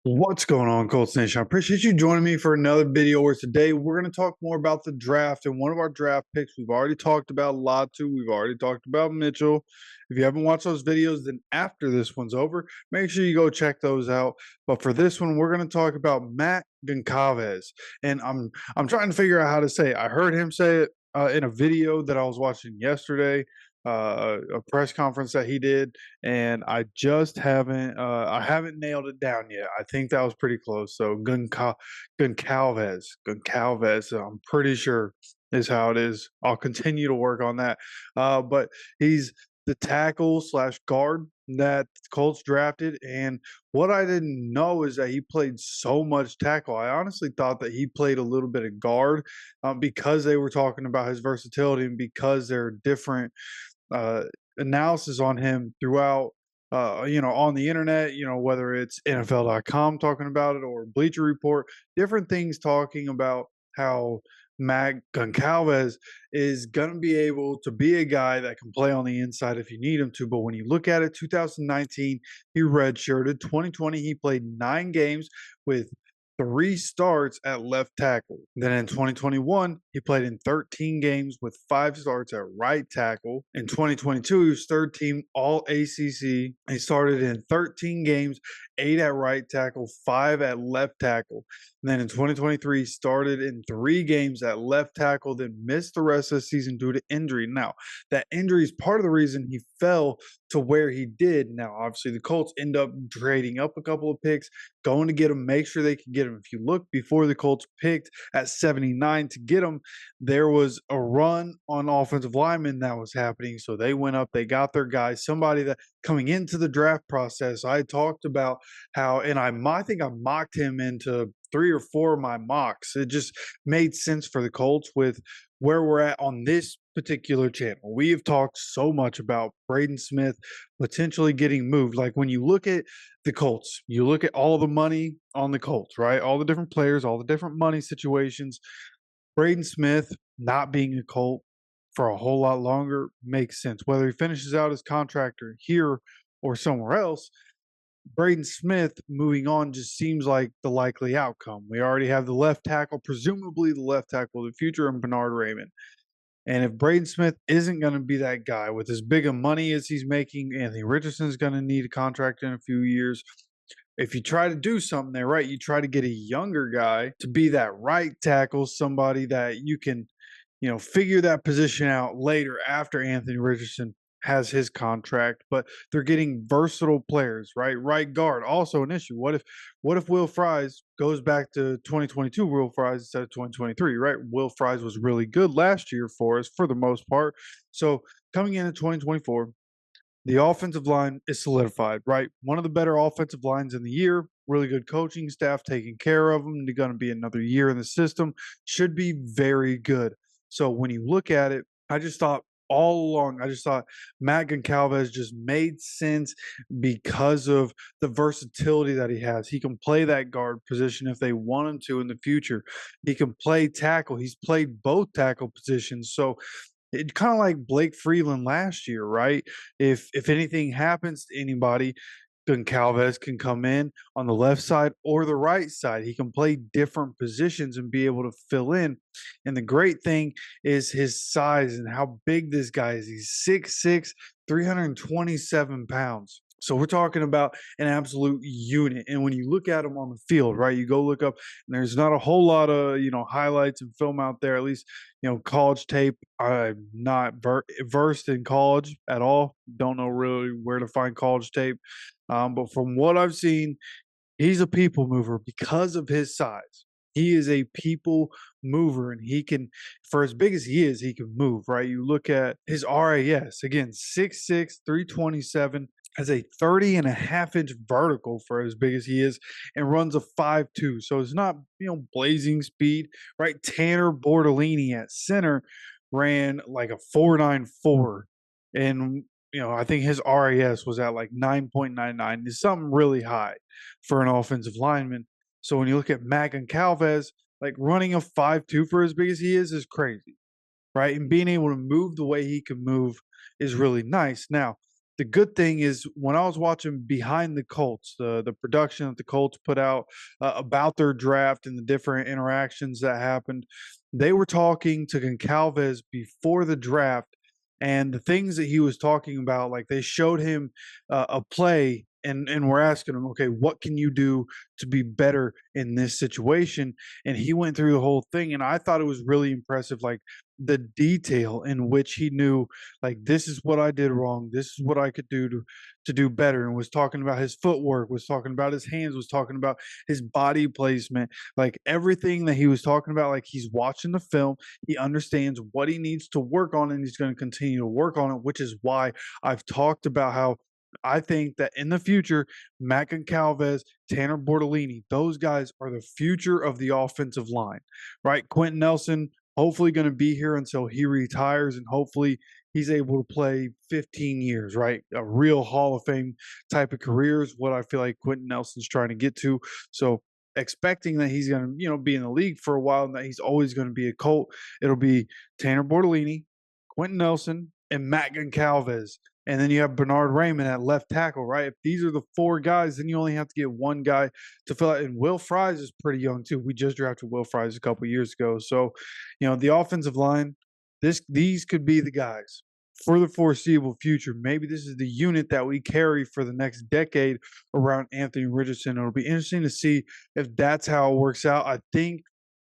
What's going on, Colts Nation? I appreciate you joining me for another video where today we're going to talk more about the draft and one of our draft picks. We've already talked about Latu. We've already talked about Mitchell. If you haven't watched those videos, then after this one's over, make sure you go check those out. But for this one, we're going to talk about Matt Goncalves. And I'm trying to figure out how to say it. I heard him say it in a video that I was watching yesterday, a press conference that he did, and I just haven't nailed it down yet. I think that was pretty close. So Goncalves, I'm pretty sure is how it is. I'll continue to work on that. But he's the tackle slash guard that the Colts drafted, and what I didn't know is that he played so much tackle. I honestly thought that he played a little bit of guard, because they were talking about his versatility and because there are different uh, analysis on him throughout, on the internet, whether it's NFL.com talking about it or Bleacher Report, different things talking about how Matt Goncalves is going to be able to be a guy that can play on the inside if you need him to. But when you look at it, 2019, he redshirted. 2020, he played 9 games with 3 starts at left tackle. Then in 2021, he played in 13 games with 5 starts at right tackle. In 2022, he was third team All ACC. He started in 13 games, 8 at right tackle, 5 at left tackle. And then in 2023, started in 3 games at left tackle, then missed the rest of the season due to injury. Now, that injury is part of the reason he fell to where he did. Now, obviously, the Colts end up trading up a couple of picks, going to get him, make sure they can get him. If you look before the Colts picked at 79 to get him, there was a run on offensive linemen that was happening. So they went up, they got their guy, somebody that coming into the draft process, I talked about how, and I think I mocked him into 3 or 4 of my mocks. It just made sense for the Colts with where we're at on this particular channel. We have talked so much about Braden Smith potentially getting moved. Like when you look at the Colts, you look at all the money on the Colts, right? All the different players, all the different money situations. Braden Smith not being a Colt for a whole lot longer makes sense. Whether he finishes out his contract or here or somewhere else, Braden Smith moving on just seems like the likely outcome. We already have the left tackle, presumably the left tackle of the future, and Bernard Raymond. And if Braden Smith isn't going to be that guy with as big of money as he's making, Anthony Richardson is going to need a contract in a few years. If you try to do something there, right, you try to get a younger guy to be that right tackle, somebody that you can, figure that position out later after Anthony Richardson has his contract, but they're getting versatile players, right? Right guard, also an issue. What if Will Fries goes back to 2022 Will Fries instead of 2023, right? Will Fries was really good last year for us for the most part. So coming into 2024, the offensive line is solidified, right? One of the better offensive lines in the year, really good coaching staff taking care of them. They're going to be another year in the system, should be very good. So when you look at it, I just thought all along, I just thought Matt Goncalves just made sense because of the versatility that he has. He can play that guard position if they want him to in the future. He can play tackle. He's played both tackle positions. So it kind of like Blake Freeland last year, right? If anything happens to anybody, Goncalves can come in on the left side or the right side. He can play different positions and be able to fill in. And the great thing is his size and how big this guy is. He's 6'6", 327 pounds. So we're talking about an absolute unit. And when you look at him on the field, right, you go look up, and there's not a whole lot of, highlights and film out there, at least, college tape. I'm not versed in college at all. Don't know really where to find college tape. But from what I've seen, he's a people mover because of his size. He is a people mover, and he can, for as big as he can move, right? You look at his RAS, again, 6'6", 327, has a 30.5-inch vertical for as big as he is, and runs a 5'2". So it's not, blazing speed, right? Tanner Bordolini at center ran like a 4.94, and I think his RAS was at like 9.99. It's something really high for an offensive lineman. So when you look at Matt Goncalves, like running a 5'2" for as big as he is crazy, right? And being able to move the way he can move is really nice. Now, the good thing is when I was watching Behind the Colts, the production that the Colts put out about their draft and the different interactions that happened, they were talking to Goncalves before the draft, and the things that he was talking about, like they showed him a play. And we're asking him, okay, what can you do to be better in this situation? And he went through the whole thing, and I thought it was really impressive, like the detail in which he knew, like this is what I did wrong, this is what I could do to do better, and was talking about his footwork, was talking about his hands, was talking about his body placement, like everything that he was talking about, like he's watching the film, he understands what he needs to work on, and he's going to continue to work on it, which is why I've talked about how I think that in the future, Matt Goncalves, Tanner Bortolini, those guys are the future of the offensive line, right? Quentin Nelson, hopefully going to be here until he retires, and hopefully he's able to play 15 years, right? A real Hall of Fame type of career is what I feel like Quentin Nelson's trying to get to. So expecting that he's going to, be in the league for a while and that he's always going to be a Colt, it'll be Tanner Bortolini, Quentin Nelson, and Matt Goncalves. And then you have Bernard Raymond at left tackle, right? If these are the four guys, then you only have to get one guy to fill out. And Will Fries is pretty young too. We just drafted Will Fries a couple years ago. So, the offensive line, these could be the guys for the foreseeable future. Maybe this is the unit that we carry for the next decade around Anthony Richardson. It'll be interesting to see if that's how it works out. I think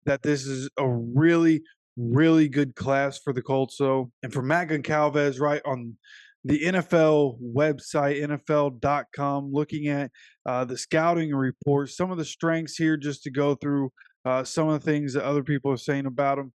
that this is a really, really good class for the Colts, though. And for Matt Goncalves, right, on the NFL website, NFL.com, looking at the scouting report, some of the strengths here, just to go through some of the things that other people are saying about him.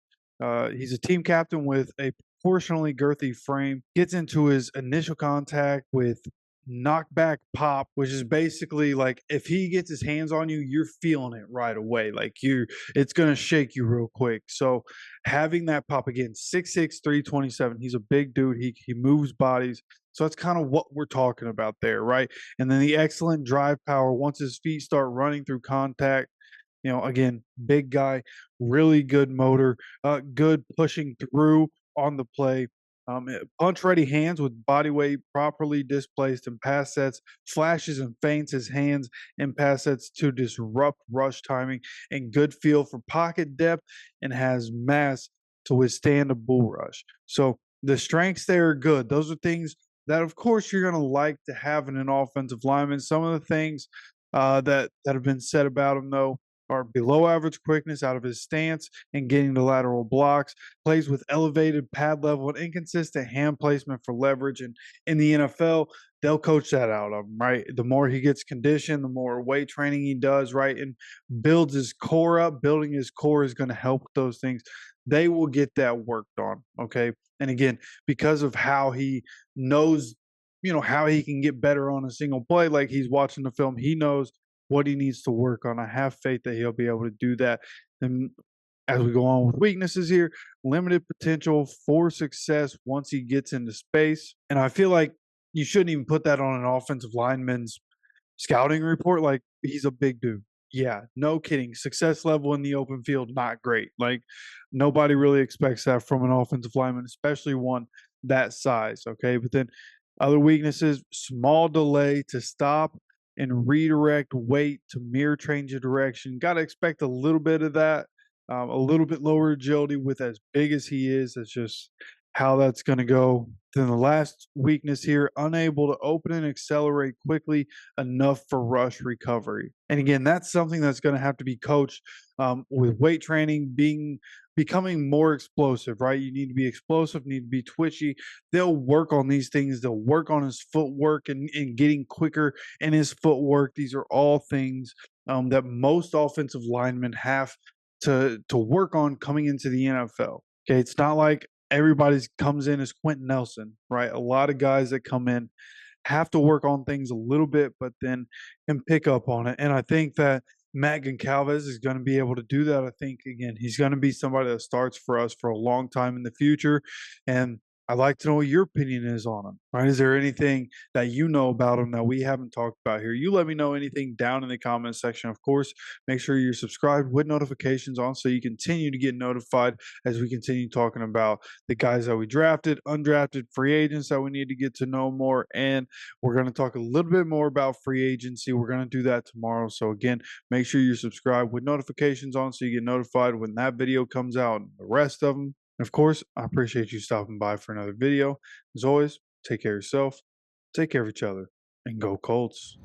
He's a team captain with a proportionally girthy frame, gets into his initial contact with knockback pop, which is basically like if he gets his hands on you, you're feeling it right away. Like it's gonna shake you real quick. So having that pop again, 6'6", 327. He's a big dude. He moves bodies. So that's kind of what we're talking about there, right? And then the excellent drive power once his feet start running through contact. Again, big guy, really good motor, good pushing through on the play. Punch ready hands with body weight properly displaced in pass sets, flashes and feints his hands in pass sets to disrupt rush timing, and good feel for pocket depth, and has mass to withstand a bull rush. So the strengths there are good. Those are things that, of course, you're going to like to have in an offensive lineman. Some of the things that have been said about him, though, are below average quickness out of his stance and getting the lateral blocks, plays with elevated pad level and inconsistent hand placement for leverage. And in the NFL, they'll coach that out of him, right? The more he gets conditioned, the more weight training he does, right? And builds his core up. Building his core is going to help with those things. They will get that worked on, okay? And again, because of how he knows, how he can get better on a single play, like he's watching the film, he knows what he needs to work on. I have faith that he'll be able to do that. And as we go on with weaknesses here, limited potential for success once he gets into space. And I feel like you shouldn't even put that on an offensive lineman's scouting report. Like, he's a big dude. Yeah, no kidding. Success level in the open field, not great. Like, nobody really expects that from an offensive lineman, especially one that size. Okay. But then other weaknesses, small delay to stop and redirect weight to mirror change of direction. Got to expect a little bit of that, a little bit lower agility with as big as he is. That's just how that's going to go. Then the last weakness here, unable to open and accelerate quickly enough for rush recovery. And again, that's something that's going to have to be coached with weight training, becoming more explosive, right? You need to be explosive, need to be twitchy. They'll work on these things. They'll work on his footwork and getting quicker in his footwork. These are all things that most offensive linemen have to work on coming into the NFL. Okay, it's not like everybody's comes in as Quentin Nelson, right? A lot of guys that come in have to work on things a little bit, but then can pick up on it. And I think that Matt Goncalves is going to be able to do that. I think, again, he's going to be somebody that starts for us for a long time in the future. And I'd like to know what your opinion is on them, right? Is there anything that you know about them that we haven't talked about here? You let me know anything down in the comment section. Of course, make sure you're subscribed with notifications on so you continue to get notified as we continue talking about the guys that we drafted, undrafted free agents that we need to get to know more. And we're going to talk a little bit more about free agency. We're going to do that tomorrow. So, again, make sure you're subscribed with notifications on so you get notified when that video comes out and the rest of them. Of course, I appreciate you stopping by for another video. As always, take care of yourself, take care of each other, and go Colts.